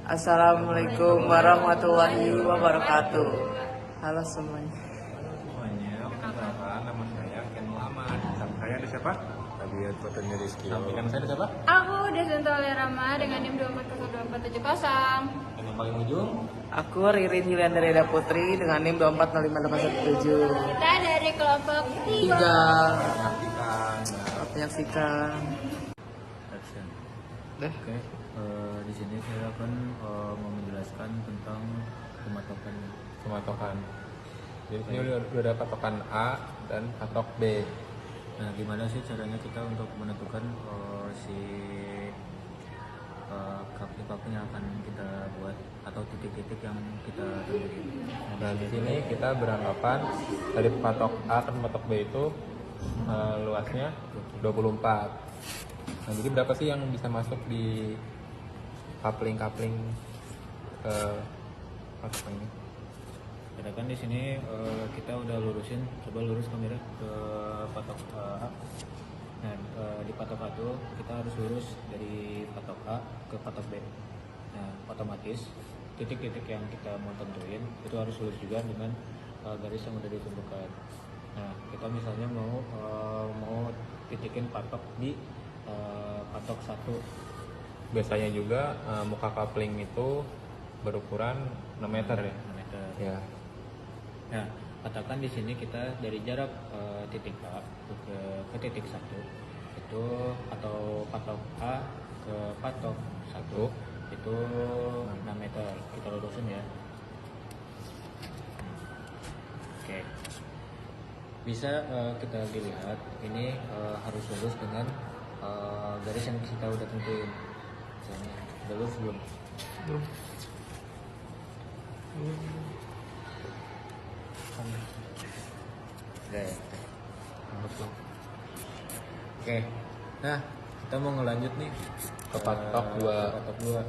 Assalamualaikum warahmatullahi wabarakatuh. Halo semuanya. Semuanya, perkenalkan nama saya Ken Muhammad. Samping saya ada siapa? Lihat fotonya Rizky. Samping kanan saya ada siapa? Aku Desunto Lerama dengan NIM 2402470. Dan yang paling ujung, Aku Ririn Hiliandareda Putri dengan NIM 2455817. Kita dari kelompok 3. 3. menyaksikan. Menyaksikan. Action. Deh. Oke, di sini saya akan mau menjelaskan tentang pematokan. Pematokan. Jadi ini udah ada patokan A dan patok B. Nah, gimana sih caranya kita untuk menentukan si kaplin yang akan kita buat atau titik-titik yang kita tentuin. Nah, di sini kita beranggapan dari patok A ke patok B itu luasnya 24. Nah, jadi berapa sih yang bisa masuk di coupling ke patokan ini? Sedangkan di sini kita udah lurusin, coba lurus kamera ke patok A. Nah, di patok A itu kita harus lurus dari patok A ke patok B. Nah, otomatis titik-titik yang kita mau tentuin itu harus lurus juga dengan garis yang udah ditentukan. Nah, kita misalnya mau titikin patok di patok 1. Biasanya juga muka coupling itu berukuran 6 meter ya. 6 meter. Ya. Nah, katakan di sini kita dari jarak titik A ke titik 1 itu atau patok A ke patok 1 itu 6 meter. Kita lurusin ya. Oke. Bisa kita dilihat ini harus lurus dengan garis yang kita udah tentuin. Misalnya, udah lurus belum? Oke. Nah, kita mau ngelanjut nih Ke patok 2. patok 2.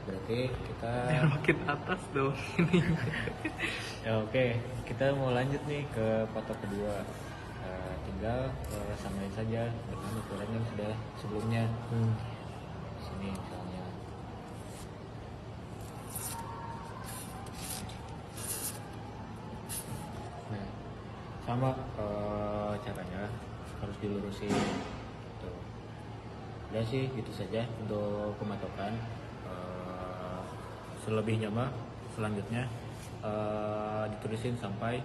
Berarti kita Makin atas dong ini. ya oke, kita mau lanjut nih ke patok kedua. Tinggal samain saja dengan ukuran yang sudah sebelumnya. Sini misalnya. Nah, sama caranya harus dilurusin. Tuh. Udah sih gitu saja untuk pematokan. Selebihnya mah selanjutnya ditulisin sampai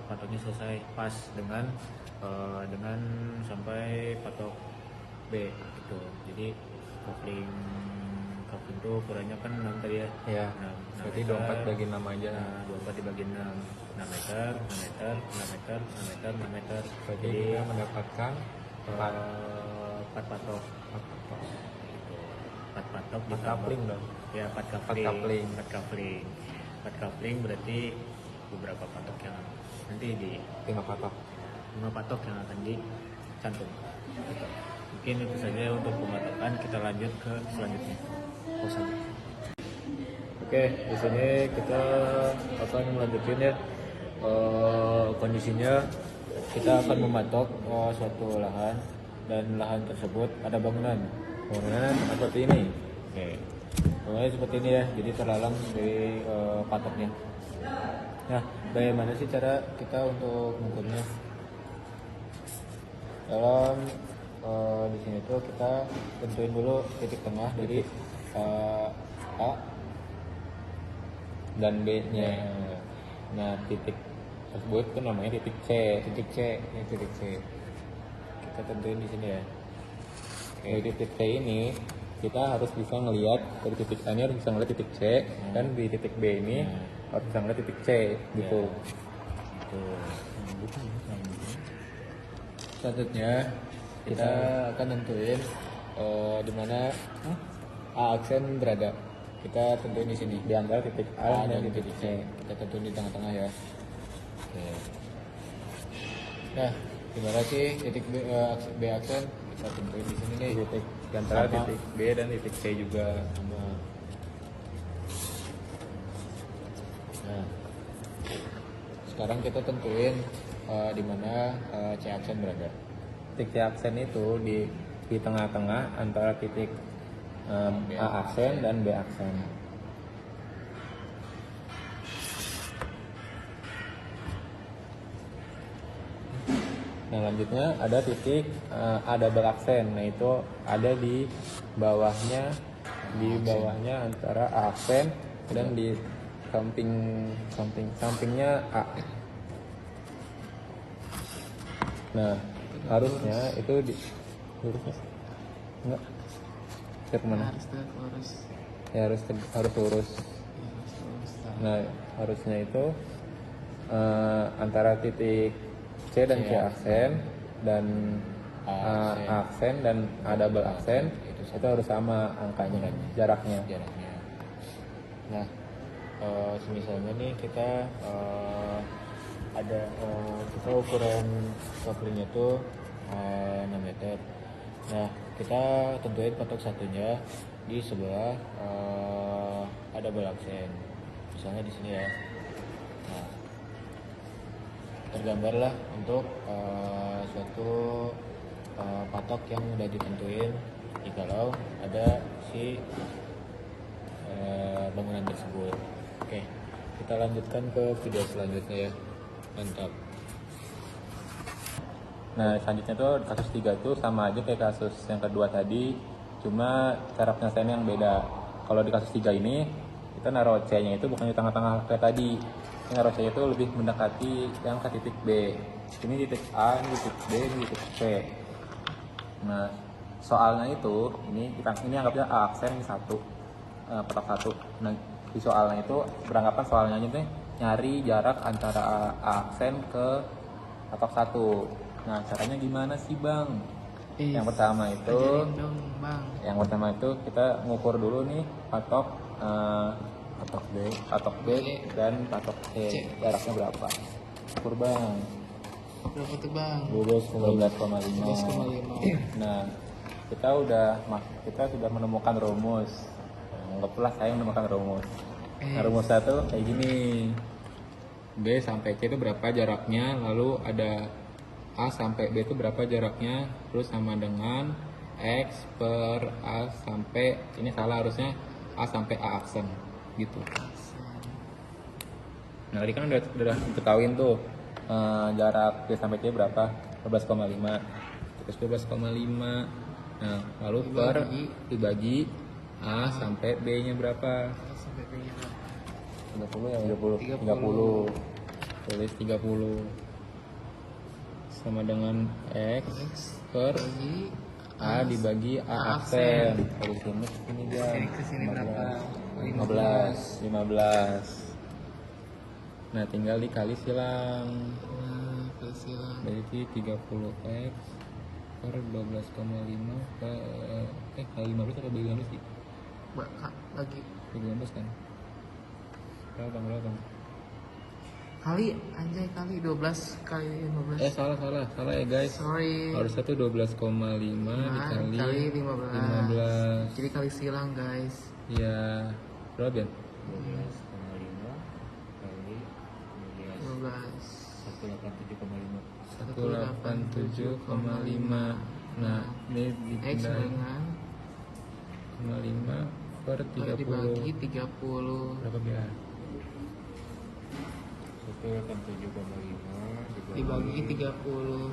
patoknya selesai pas dengan sampai patok B gitu. Jadi coupling itu ukurannya kan 6 tadi ya. Ya. 6 Berarti meter. 24 bagi 6 aja. Nah, 24 dibagi 6. 6 meter, 6 meter, 6 meter, 6 meter, 6 meter. Berarti Jadi kita mendapatkan 4 patok. Gitu. 4 patok empat ditambah- coupling dong. Ya, 4 coupling. 4 coupling. 4 coupling berarti beberapa patok yang nanti di 5 patok. 5 patok yang akan dicantum. Gitu. Mungkin itu saja untuk pematokan. Kita lanjut ke selanjutnya. Oke, di sini kita akan melanjutkan ya. Kondisinya kita akan mematok suatu lahan dan lahan tersebut ada bangunan. Bangunan seperti ini. Oke, bangunannya seperti ini ya. Jadi terhalang dari patoknya. Nah, bagaimana sih cara kita untuk mengukurnya? Dalam di sini tuh kita tentuin dulu titik tengah dari A Dan B-nya. Nah, titik tersebut itu namanya titik C. titik C, ini titik C. Kita tentuin di sini ya. Dari titik C ini kita harus bisa ngelihat dari titik A ini harus bisa ngelihat titik C, dan di titik B ini harus bisa ngelihat titik C gitu. Gitu. Selanjutnya kita akan tentuin di mana A aksen berada. Kita tentuin di sini. Di antara titik A dan titik C. Kita tentuin di tengah-tengah ya. Oke. Nah, gimana sih titik B aksen? Kita tentuin di sini nih. Di antara Sama. titik B dan titik C juga. Nah, sekarang kita tentuin di mana C aksen berada. Titik C aksen itu di tengah-tengah antara titik A aksen dan B aksen. Nah lanjutnya ada titik A double aksen. Nah itu ada di bawahnya antara A aksen dan di sampingnya A. Nah harusnya itu di lurusnya enggak ke mana? Harus tegak lurus. Ya harus lurus. Nah harusnya itu antara titik C dan C aksen dan A aksen dan A double aksen itu harus sama angkanya, jaraknya. Nah, misalnya nih kita ada kita ukuran couplingnya tuh 6 meter. Nah, kita tentuin patok satunya di sebelah ada double aksen. Misalnya di sini ya. Nah, tergambarlah untuk suatu patok yang udah ditentuin jikalau ada si bangunan tersebut. Oke, kita lanjutkan ke video selanjutnya ya. Mantap. Nah selanjutnya tuh kasus 3 tuh sama aja kayak kasus yang kedua tadi, cuma cara penyelesaiannya yang beda. Kalau di kasus 3 ini kita naruh C-nya itu bukan di tengah-tengah kayak tadi. Ini naruh C itu lebih mendekati yang ke titik B. Ini titik A, ini titik B, ini titik C. Nah soalnya itu ini anggapnya A aksen ini patok 1. Nah di soalnya itu beranggapan soalnya itu nyari jarak antara A aksen ke patok 1. Nah caranya gimana sih Bang? Yang pertama itu Ajarin dong Bang. Yang pertama itu kita ngukur dulu nih patok B dan patok C. Jaraknya berapa? Ukur Bang. Berapa tuh Bang? 12,5. Nah, kita sudah menemukan rumus. Anggaplah saya menemukan rumus. Nah, rumusnya tuh kayak gini. B sampai C itu berapa jaraknya, lalu ada A sampai B itu berapa jaraknya, terus sama dengan X per A sampai, ini salah harusnya A sampai A aksen gitu. Nah tadi kan udah diketahuin tuh jarak B sampai C berapa, 12,5. Terus 12,5. Nah lalu dibagi A sampai B nya berapa? Sampai B-nya berapa? 30. Tulis 30 sama dengan X per A dibagi A aksen. Dari sini guys. Kesini berapa? 15. Nah tinggal dikali silang. Berarti 30X per 12,5 kali 15 atau bagi 15 sih? Lagi Bagi 15 kan? Berapa bang? kali 12 kali 15. Salah ya guys. Sorry. Harusnya tuh 12,5 dikali kali 15. 15. Jadi kali silang guys. Ya, berapa Ben? 12,5 kali 15 187,5. Nah, ini X dengan 5 per 30. dibagi 30. Berapa ya? 187,5 dibagi 30.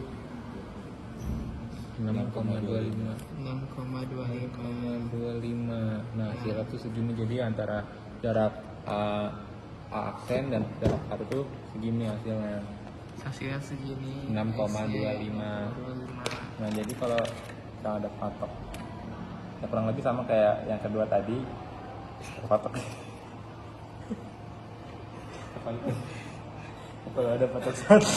6,25. 6,25. Nah, hasilnya tuh segini, jadi antara jarak A aksen dan jarak satu tuh segini hasilnya. Hasilnya segini. 6,25. Nah, jadi kalau kita ada patok, ya kurang lebih sama kayak yang kedua tadi, patok. Kalau ada patok satu.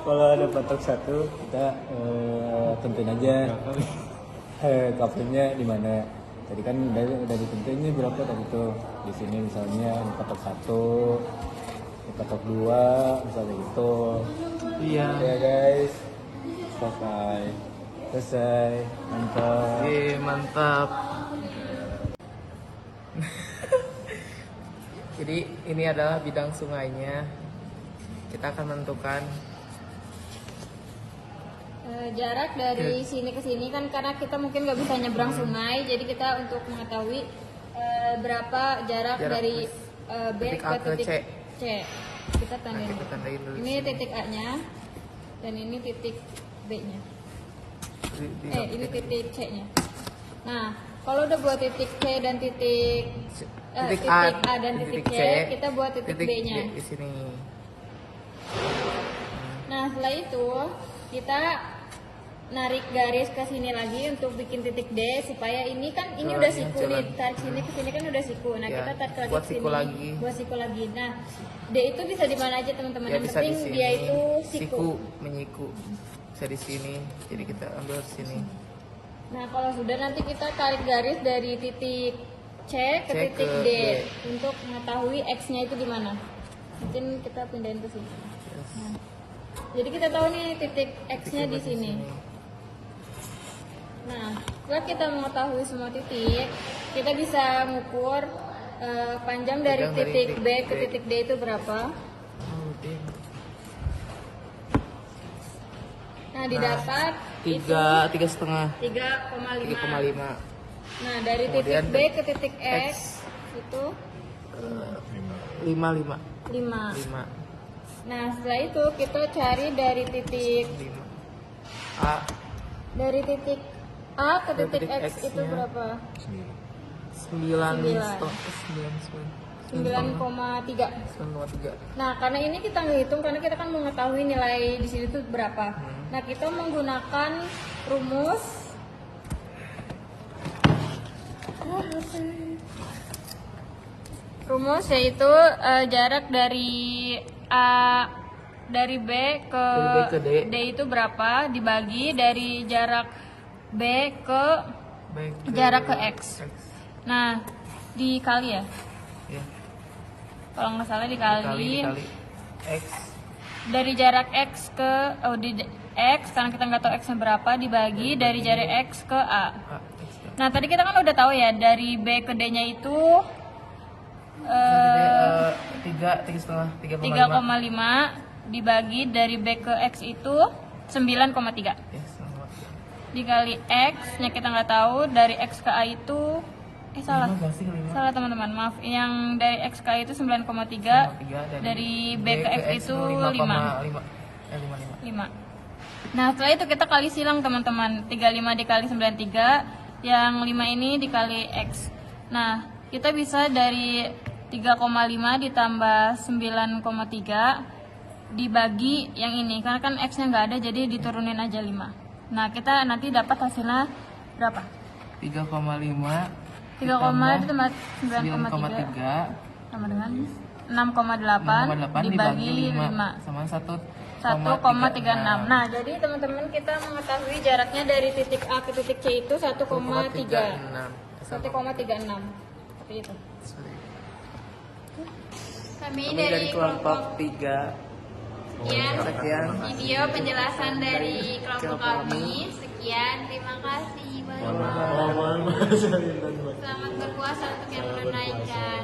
Kalau ada patok satu, kita tentuin aja couplingnya di mana. Tadi kan udah ditentuin berapa tadi tuh. Di sini misalnya ini patok 1, ini patok 2, misalnya gitu. Iya. Ya guys, selesai, mantap. Mantap. Jadi ini adalah bidang sungainya. Kita akan menentukan Jarak dari sini ke sini kan karena kita mungkin nggak bisa nyebrang sungai, jadi kita untuk mengetahui berapa jarak dari B titik ke A ke titik C. C. Kita tandain. Kita tandain dulu Ini sini. titik A-nya dan ini titik B-nya. Ini Di- titik C-nya. Nah, kalau udah buat titik C dan titik titik A dan titik C, kita buat titik B-nya. D di sini. Nah, setelah itu kita narik garis ke sini lagi untuk bikin titik D supaya ini kan ini udah Jalannya siku nih, jalan. tarik sini ke sini kan udah siku. Nah, Ya, kita tarik lagi buat ke siku sini. lagi. Buat siku lagi. Nah, D itu bisa di mana aja teman-teman. Ya Yang bisa di penting sini. dia itu siku. menyiku. Bisa di sini. Jadi kita ambil sini. Nah, kalau sudah nanti kita tarik garis dari titik C ke C titik ke D D. untuk mengetahui X-nya itu di mana. Mungkin kita pindahin ke sini. Yes. Nah, jadi kita tahu nih titik X-nya di Titik sini. Nah, setelah kita mengetahui semua titik, kita bisa mengukur panjang dari Panjang dari titik titik B ke B. titik D itu berapa. Oh, D. Nah, didapat tiga setengah. 3,5. 3,5. Nah, dari Kemudian titik B ke titik X itu 5. 5. Nah, setelah itu kita cari dari titik 5. A dari titik A ke titik X itu X-nya. berapa? 9 9,3. 9,3. Nah, karena ini kita ngitung karena kita kan mengetahui nilai di sini tuh berapa. Nah, kita menggunakan rumus yaitu jarak dari dari B ke, Dari B ke D. itu berapa dibagi dari jarak B ke Baik. jarak ke X. Nah, dikali ya. Ya. Kalau nggak salah Dikali X. dari jarak X ke di X karena kita nggak tahu X-nya berapa dibagi dari jarak X ke A. A, X. Nah, tadi kita kan udah tahu ya dari B ke D-nya itu 3,5 3,5 dibagi dari B ke X itu 9,3 ya, sama. dikali X-nya kita nggak tahu dari X ke A itu salah. Lima pasti ke lima. Salah teman-teman, maaf. Yang dari X ke A itu 9,3, 9,3 dari B ke X itu 5. 5,5. 5. Nah, setelah itu kita kali silang teman-teman. 35 dikali 93, yang 5 ini dikali X. Nah, kita bisa dari 3,5 ditambah 9,3 dibagi yang ini. Karena kan X-nya nggak ada, jadi diturunin aja 5. Nah, kita nanti dapat hasilnya berapa? 3,5 3, ditambah 9,3 sama dengan 6,8 dibagi 5. sama 1,36. Nah, jadi teman-teman kita mengetahui jaraknya dari titik A ke titik C itu 1,3. 1,36. Seperti itu. Kami dari kelompok 3. sekian video penjelasan dari kelompok kami. Sekian, terima kasih. Selamat berpuasa untuk yang menunaikan.